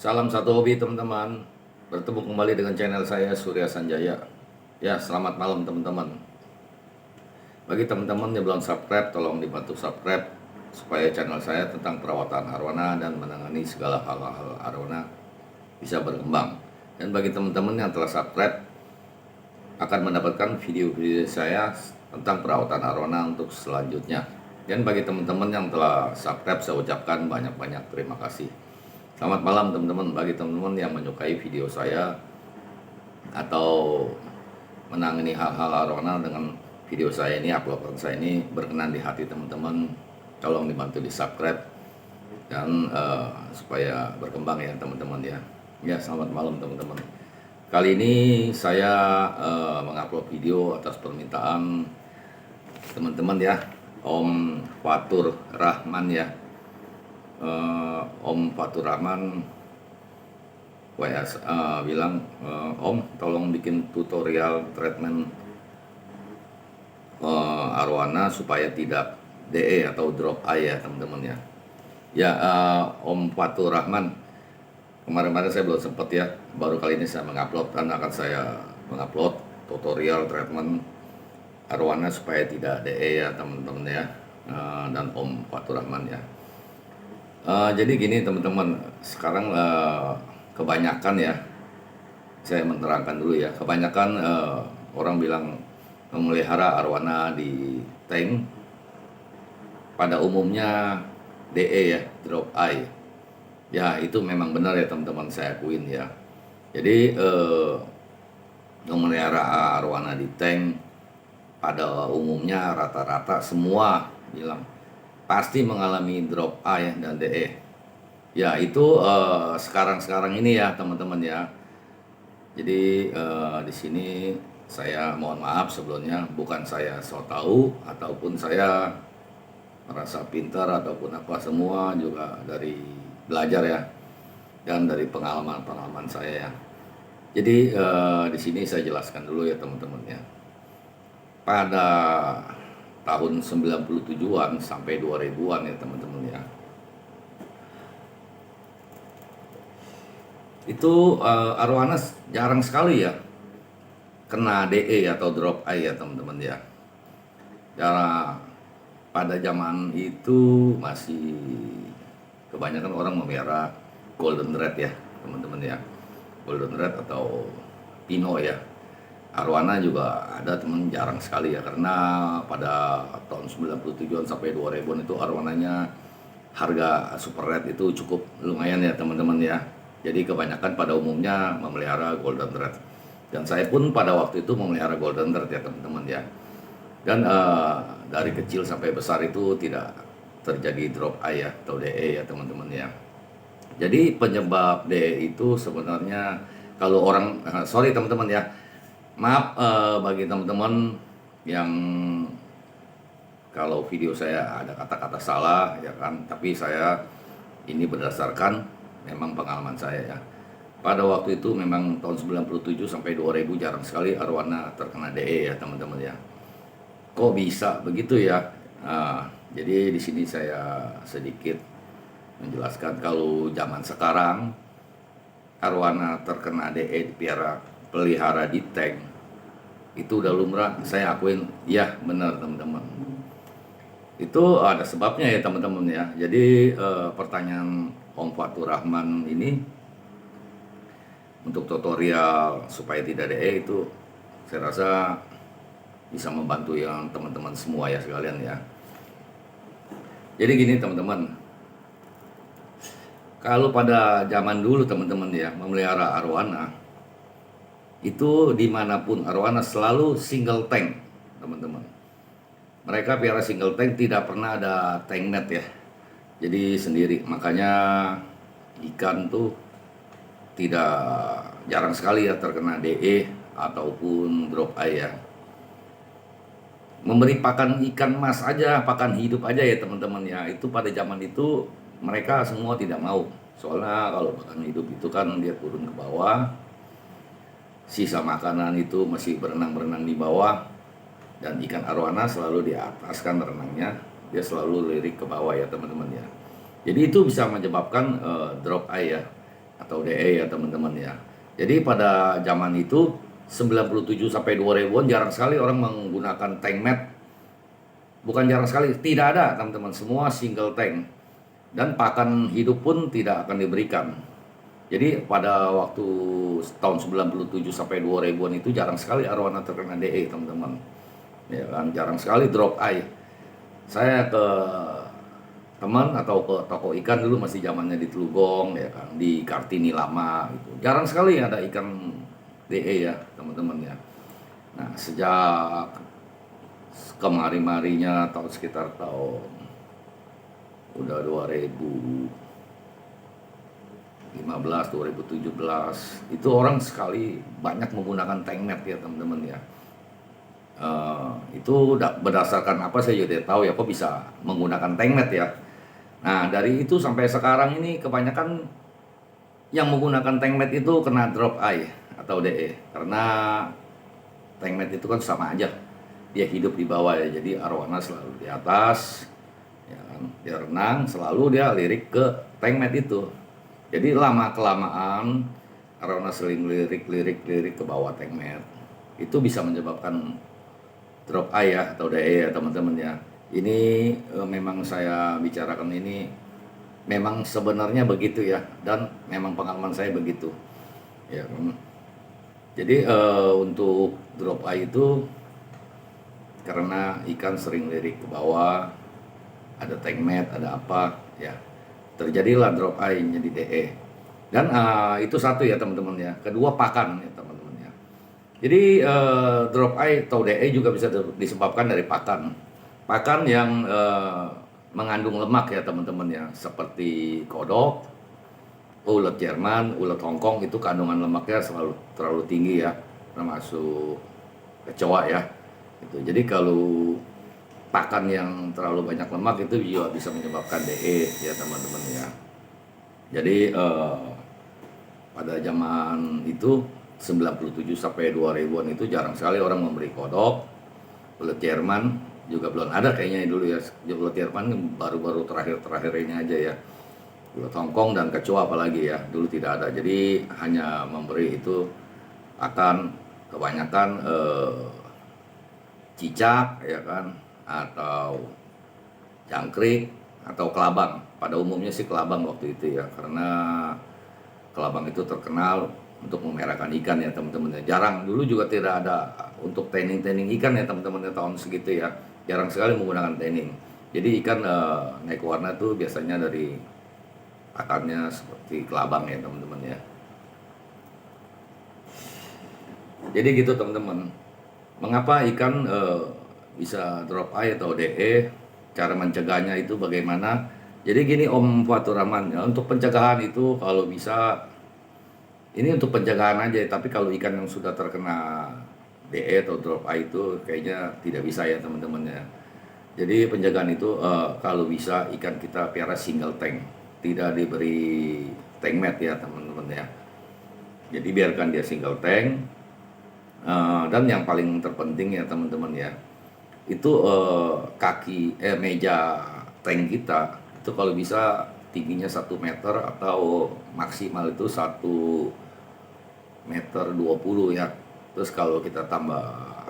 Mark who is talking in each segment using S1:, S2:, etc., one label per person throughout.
S1: Salam satu hobi teman-teman. Bertemu kembali dengan channel saya Surya Sanjaya. Ya, selamat malam teman-teman. Bagi teman-teman yang belum subscribe, tolong dibantu subscribe supaya channel saya tentang perawatan arwana dan menangani segala hal-hal arwana bisa berkembang. Dan bagi teman-teman yang telah subscribe akan mendapatkan video-video saya tentang perawatan arwana untuk selanjutnya. Dan bagi teman-teman yang telah subscribe, saya ucapkan banyak-banyak terima kasih. Selamat malam teman-teman. Bagi teman-teman yang menyukai video saya atau menangani hal-hal arwana dengan video saya ini, uploadan saya ini berkenan di hati teman-teman, tolong dibantu di subscribe dan supaya berkembang ya teman-teman ya. Ya, selamat malam teman-teman. Kali ini saya mengupload video atas permintaan teman-teman ya, Om Fatur Rahman ya. Om Fatur Rahman WA bilang, Om tolong bikin tutorial treatment arwana supaya tidak DE atau drop eye ya teman-teman ya. Ya, Om Fatur Rahman, kemarin-kemarin saya belum sempat ya, baru kali ini saya mengupload dan akan saya mengupload tutorial treatment arwana supaya tidak DE ya teman-teman ya, dan Om Fatur Rahman ya. Jadi gini teman-teman, sekarang kebanyakan ya, saya menerangkan dulu ya, kebanyakan orang bilang memelihara arwana di tank pada umumnya DE ya, drop eye. Ya itu memang benar ya teman-teman, saya akuin ya. Jadi memelihara arwana di tank pada umumnya rata-rata semua bilang pasti mengalami drop eye dan DE. Ya itu sekarang ini ya teman-teman ya. Jadi di sini saya mohon maaf sebelumnya, bukan saya so tahu ataupun saya merasa pintar ataupun apa, semua juga dari belajar ya dan dari pengalaman saya ya. Jadi di sini saya jelaskan dulu ya teman-teman ya. Pada tahun 97-an sampai 2000-an ya teman-teman ya. Itu arwana jarang sekali ya kena DE atau drop eye ya teman-teman ya. Karena pada zaman itu masih kebanyakan orang memelihara golden red ya teman-teman ya. Golden red atau pino ya. Arwana juga ada teman, jarang sekali ya, karena pada tahun 97-an sampai 2000-an itu arwananya harga super red itu cukup lumayan ya teman-teman ya. Jadi kebanyakan pada umumnya memelihara golden red. Dan saya pun pada waktu itu memelihara golden red ya teman-teman ya. Dan dari kecil sampai besar itu tidak terjadi drop eye ya, atau DE ya teman-teman ya. Jadi penyebab DE itu sebenarnya kalau orang sorry teman-teman ya, maaf bagi teman-teman yang kalau video saya ada kata-kata salah ya kan, tapi saya ini berdasarkan memang pengalaman saya ya. Pada waktu itu memang tahun 97 sampai 2000 jarang sekali arwana terkena DE ya teman-teman ya. Kok bisa begitu ya? Jadi di sini saya sedikit menjelaskan, kalau zaman sekarang arwana terkena DE pelihara di tank itu udah lumrah, saya akuin ya, benar teman-teman. Itu ada sebabnya ya teman-teman ya. Jadi pertanyaan Om Fatur Rahman ini untuk tutorial supaya tidak DE itu saya rasa bisa membantu yang teman-teman semua ya sekalian ya. Jadi gini teman-teman, kalau pada zaman dulu teman-teman ya memelihara arwana itu dimanapun arwana selalu single tank teman-teman. Mereka pelihara single tank, tidak pernah ada tank net ya, jadi sendiri. Makanya ikan tuh tidak, jarang sekali ya terkena DE ataupun drop eye ya. Memberi pakan ikan mas aja, pakan hidup aja ya teman-teman ya, itu pada zaman itu mereka semua tidak mau. Soalnya kalau pakan hidup itu kan dia turun ke bawah, sisa makanan itu masih berenang-berenang di bawah, dan ikan arwana selalu di atas kan renangnya, dia selalu lirik ke bawah ya teman-teman ya. Jadi itu bisa menyebabkan drop eye ya. atau DE ya teman-teman ya. Jadi pada zaman itu 97 sampai 2000-an jarang sekali orang menggunakan tank mat. Bukan jarang sekali, tidak ada teman-teman, semua single tank. Dan pakan hidup pun tidak akan diberikan. Jadi pada waktu tahun 97 sampai 2000-an itu jarang sekali arwana terkena DE teman-teman. Ya kan, jarang sekali drop eye. Saya ke teman atau ke toko ikan dulu masih zamannya di Telugong ya kan, di Kartini lama gitu. Jarang sekali ada ikan DE ya teman-teman ya. Nah, sejak kemari-marinya tahun sekitar tahun udah 2015 2017 itu orang sekali banyak menggunakan tank mat ya teman-teman ya. Itu berdasarkan apa saya juga tidak tahu ya kok bisa menggunakan tank mat ya. Nah, dari itu sampai sekarang ini kebanyakan yang menggunakan tank mat itu kena drop eye atau DE. Karena tank mat itu kan sama aja. Dia hidup di bawah ya, jadi arwana selalu di atas. Ya kan? Dia renang, selalu dia lirik ke tank mat itu. Jadi lama-kelamaan arwana sering lirik ke bawah tank mat. Itu bisa menyebabkan drop eye ya atau DE ya teman-teman ya. Ini memang saya bicarakan ini memang sebenarnya begitu ya, dan memang pengalaman saya begitu ya. Jadi untuk drop eye itu karena ikan sering lirik ke bawah, ada tank mat, ada apa ya, terjadilah drop eye jadi DE. Dan itu satu ya teman-teman ya. Kedua pakan ya teman-teman ya. Jadi drop eye atau DE juga bisa disebabkan dari pakan. Pakan yang mengandung lemak ya teman-teman ya, seperti kodok, ulet Jerman, ulet Hongkong itu kandungan lemaknya selalu terlalu tinggi ya, termasuk kecoa ya. Gitu. Jadi kalau pakan yang terlalu banyak lemak itu juga bisa menyebabkan DE ya teman-teman ya. Jadi pada zaman itu 97 sampai 2000-an itu jarang sekali orang memberi kodok, ulet Jerman juga belum ada kayaknya dulu ya. Ulet Jerman baru-baru terakhir ini aja ya. Ulet Hongkong dan kecoa apalagi ya, dulu tidak ada. Jadi hanya memberi itu akan kebanyakan cicak ya kan, atau jangkrik atau kelabang. Pada umumnya sih kelabang waktu itu ya, karena kelabang itu terkenal untuk memerahkan ikan ya teman-teman ya. Jarang, dulu juga tidak ada untuk tanning ikan ya teman-teman ya, tahun segitu ya. Jarang sekali menggunakan tanning. Jadi ikan naik warna tuh biasanya dari pakannya seperti kelabang ya teman-teman ya. Jadi gitu teman-teman. Mengapa ikan bisa drop eye atau DE? Cara mencegahnya itu bagaimana? Jadi gini Om Fatur Rahman ya, untuk pencegahan itu kalau bisa ini untuk pencegahan aja, tapi kalau ikan yang sudah terkena DE atau drop eye itu kayaknya tidak bisa ya teman-teman ya. Jadi penjagaan itu kalau bisa ikan kita piara single tank, tidak diberi tank mat ya teman-teman ya. Jadi biarkan dia single tank. Dan yang paling terpenting ya teman-teman ya, itu meja tank kita itu kalau bisa tingginya 1 meter atau maksimal itu 1,20 m ya. Terus kalau kita tambah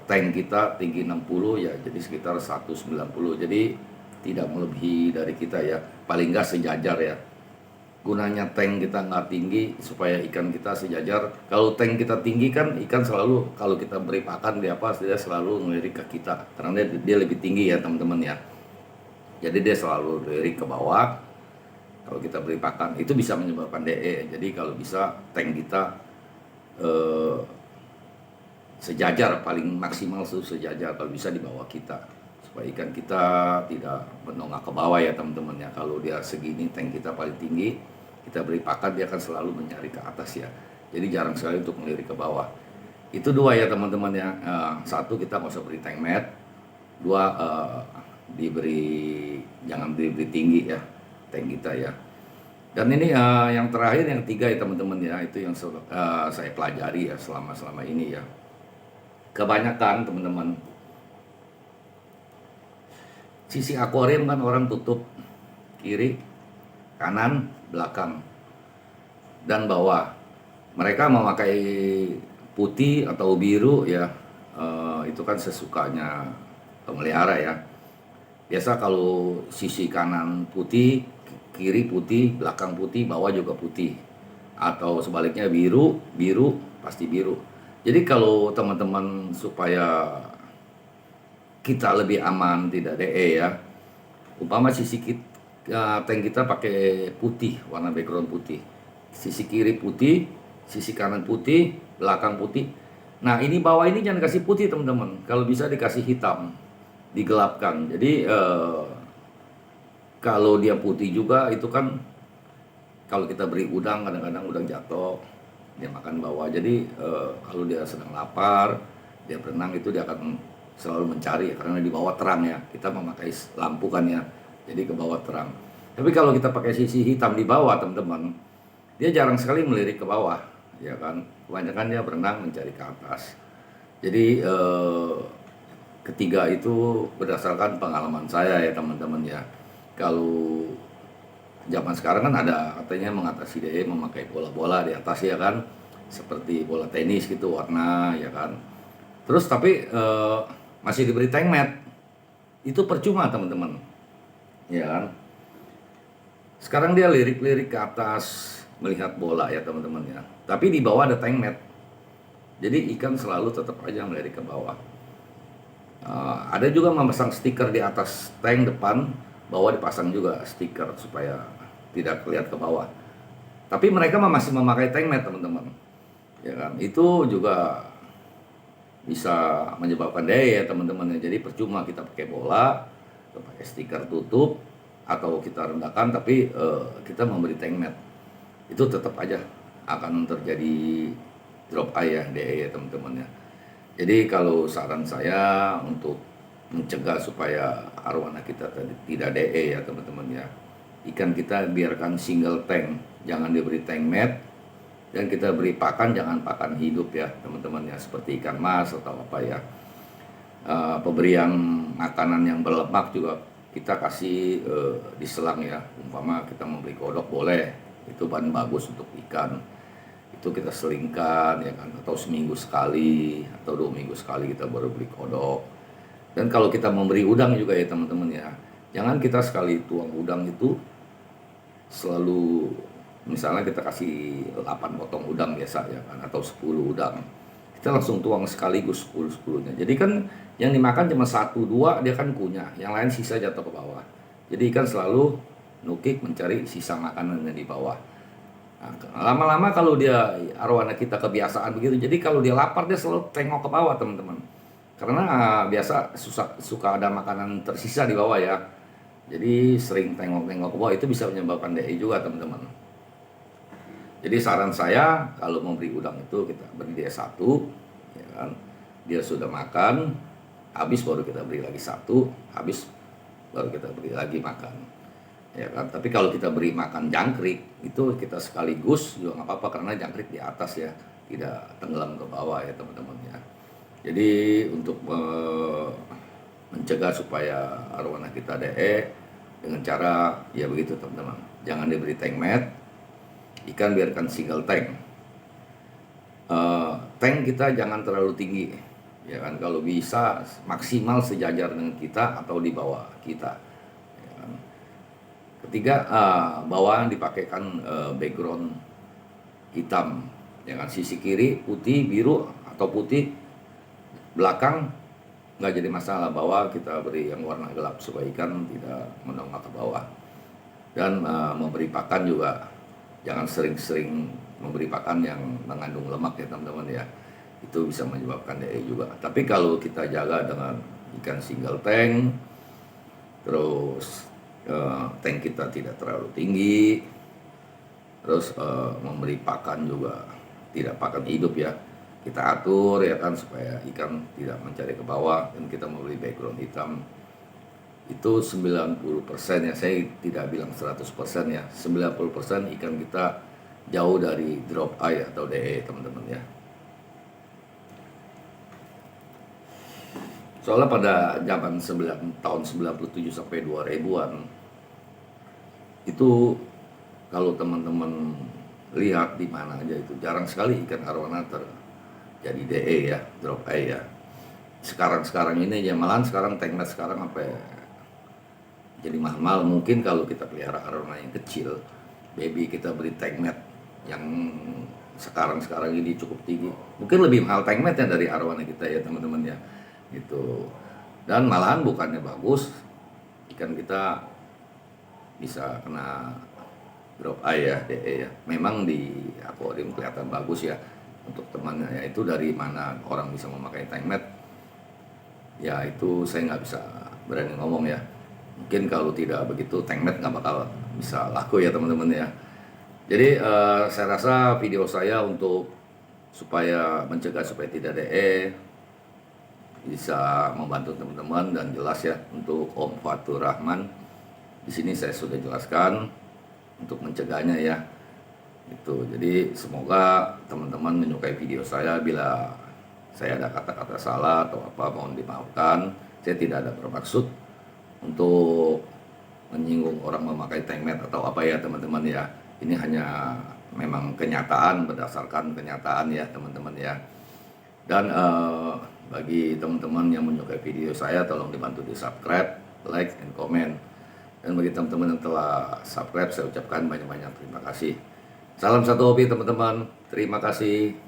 S1: tank kita tinggi 60 ya, jadi sekitar 190. Jadi tidak melebihi dari kita ya, paling enggak sejajar ya. Gunanya tank kita nggak tinggi supaya ikan kita sejajar. Kalau tank kita tinggi kan ikan selalu, kalau kita beri pakan dia selalu melirik ke kita karena dia lebih tinggi ya teman-teman ya. Jadi dia selalu lirik ke bawah. Kalau kita beri pakan itu bisa menyebabkan DE. Jadi kalau bisa tank kita sejajar, paling maksimal sejajar, kalau bisa di bawah kita, supaya ikan kita tidak mendongak ke bawah ya teman-teman ya. Kalau dia segini tank kita paling tinggi, kita beri pakan dia akan selalu mencari ke atas ya. Jadi jarang sekali untuk melirik ke bawah. Itu dua ya teman-teman ya. Satu, kita nggak usah beri tank mat. Dua, jangan diberi tinggi ya tank kita ya. Dan ini yang terakhir, yang tiga ya teman-teman ya, itu yang saya pelajari ya selama ini ya. Kebanyakan teman-teman sisi akuarium kan orang tutup kiri, kanan, belakang. dan bawah. Mereka memakai putih atau biru ya, itu kan sesukanya pemelihara ya. Biasa kalau sisi kanan putih, kiri putih, belakang putih, bawah juga putih. Atau sebaliknya biru, biru, pasti biru. Jadi kalau teman-teman supaya kita lebih aman, tidak DE ya. Umpama sisi tank kita pakai putih, warna background putih. Sisi kiri putih, sisi kanan putih, belakang putih. Nah ini bawah ini jangan kasih putih teman-teman. Kalau bisa dikasih hitam, digelapkan. Jadi kalau dia putih juga itu kan, kalau kita beri udang, kadang-kadang udang jatuh, dia makan bawah. Jadi kalau dia sedang lapar, dia berenang, itu dia akan selalu mencari ya, karena di bawah terang ya. Kita memakai lampu kan ya, jadi ke bawah terang. Tapi kalau kita pakai sisi hitam di bawah teman-teman, dia jarang sekali melirik ke bawah, ya kan. Kebanyakan dia berenang mencari ke atas. Jadi ketiga itu berdasarkan pengalaman saya ya teman-teman ya. Kalau zaman sekarang kan ada katanya mengatasi DE memakai bola-bola di atas ya kan, seperti bola tenis gitu warna ya kan. Terus tapi masih diberi tank mat, itu percuma teman-teman ya kan. Sekarang dia lirik-lirik ke atas melihat bola ya teman-teman ya, tapi di bawah ada tank mat, jadi ikan selalu tetap aja melirik ke bawah. Ada juga memasang stiker di atas tank depan, bawah dipasang juga stiker supaya tidak kelihatan ke bawah. Tapi mereka masih memakai tank mat teman-teman ya kan, itu juga bisa menyebabkan DE ya teman-teman ya. Jadi percuma kita pakai bola, kita pakai stiker tutup atau kita rendahkan, tapi kita memberi tank mat, itu tetap aja akan terjadi drop eye ya, DE ya teman-teman ya. Jadi kalau saran saya untuk mencegah supaya arwana kita tidak DE ya teman-teman ya, ikan kita biarkan single tank, jangan diberi tank mat, dan kita beri pakan, jangan pakan hidup ya teman-teman ya, seperti ikan mas atau apa ya. Pemberian makanan yang berlemak juga kita kasih di selang ya. Umpama kita memberi kodok boleh, itu bahan bagus untuk ikan, itu kita selingkan ya kan, atau seminggu sekali atau 2 minggu sekali kita baru beli kodok. Dan kalau kita memberi udang juga ya teman-teman ya, jangan kita sekali tuang udang itu selalu, misalnya kita kasih 8 potong udang biasa ya kan, atau 10 udang, kita langsung tuang sekaligus 10-10-nya. Jadi kan yang dimakan cuma 1-2, dia kan kunyah, yang lain sisa jatuh ke bawah. Jadi ikan selalu nukik mencari sisa makanan yang di bawah. Nah, lama-lama kalau dia arwana kita kebiasaan begitu, jadi kalau dia lapar dia selalu tengok ke bawah teman-teman, karena biasa suka ada makanan tersisa di bawah ya. Jadi sering tengok-tengok ke bawah, itu bisa menyebabkan DE juga teman-teman. Jadi saran saya kalau memberi udang itu kita beri dia 1 ya kan, dia sudah makan habis baru kita beri lagi 1, habis baru kita beri lagi makan ya kan. Tapi kalau kita beri makan jangkrik itu kita sekaligus juga nggak apa-apa, karena jangkrik di atas ya, tidak tenggelam ke bawah ya teman-teman ya. Jadi untuk mencegah supaya arwana kita DE dengan cara ya begitu teman-teman, jangan diberi tank mat, ikan biarkan single tank. Tank kita jangan terlalu tinggi ya kan, kalau bisa maksimal sejajar dengan kita atau di bawah kita ya kan. Ketiga, bawah dipakaikan background hitam ya kan, sisi kiri putih, biru atau putih, belakang nggak jadi masalah, bawah kita beri yang warna gelap supaya ikan tidak mendongak ke bawah. Dan memberi pakan juga jangan sering-sering memberi pakan yang mengandung lemak ya teman-teman ya, itu bisa menyebabkan DE juga. Tapi kalau kita jaga dengan ikan single tank, terus tank kita tidak terlalu tinggi, terus memberi pakan juga tidak pakan hidup ya, kita atur ya kan, supaya ikan tidak mencari ke bawah, dan kita memberi background hitam, itu 90% ya, saya tidak bilang 100% ya, 90% ikan kita jauh dari drop eye atau DE teman-teman ya. Soalnya pada zaman tahun 97 sampai 2000-an itu kalau teman-teman lihat di mana aja itu. Jarang sekali ikan arowana terjadi DE ya, drop A ya. Sekarang ini ya, malahan sekarang tanknet sekarang sampai jadi mahal. Mungkin kalau kita pelihara arowana yang kecil, baby kita beli tanknet yang sekarang ini cukup tinggi, mungkin lebih mahal tanknetnya dari arowana kita ya teman-teman ya, gitu. Dan malahan bukannya bagus, ikan kita bisa kena drop A ya, DE ya. Memang di akuarium kelihatan bagus ya untuk temannya ya. Itu dari mana orang bisa memakai tanknet ya, itu saya nggak bisa berani ngomong ya. Mungkin kalau tidak begitu tanknet nggak bakal bisa laku ya teman-teman ya. Jadi saya rasa video saya untuk supaya mencegah supaya tidak DE bisa membantu teman-teman, dan jelas ya untuk Om Fatur Rahman. Di sini saya sudah jelaskan untuk mencegahnya ya. Itu. Jadi semoga teman-teman menyukai video saya. Bila saya ada kata-kata salah atau apa, mohon dimaafkan. Saya tidak ada bermaksud untuk menyinggung orang memakai tanknet atau apa ya teman-teman ya. Ini hanya memang kenyataan, berdasarkan kenyataan ya teman-teman ya. Dan bagi teman-teman yang menyukai video saya, tolong dibantu di subscribe, like, and comment. Dan bagi teman-teman yang telah subscribe, saya ucapkan banyak-banyak terima kasih. Salam satu hobi teman-teman, terima kasih.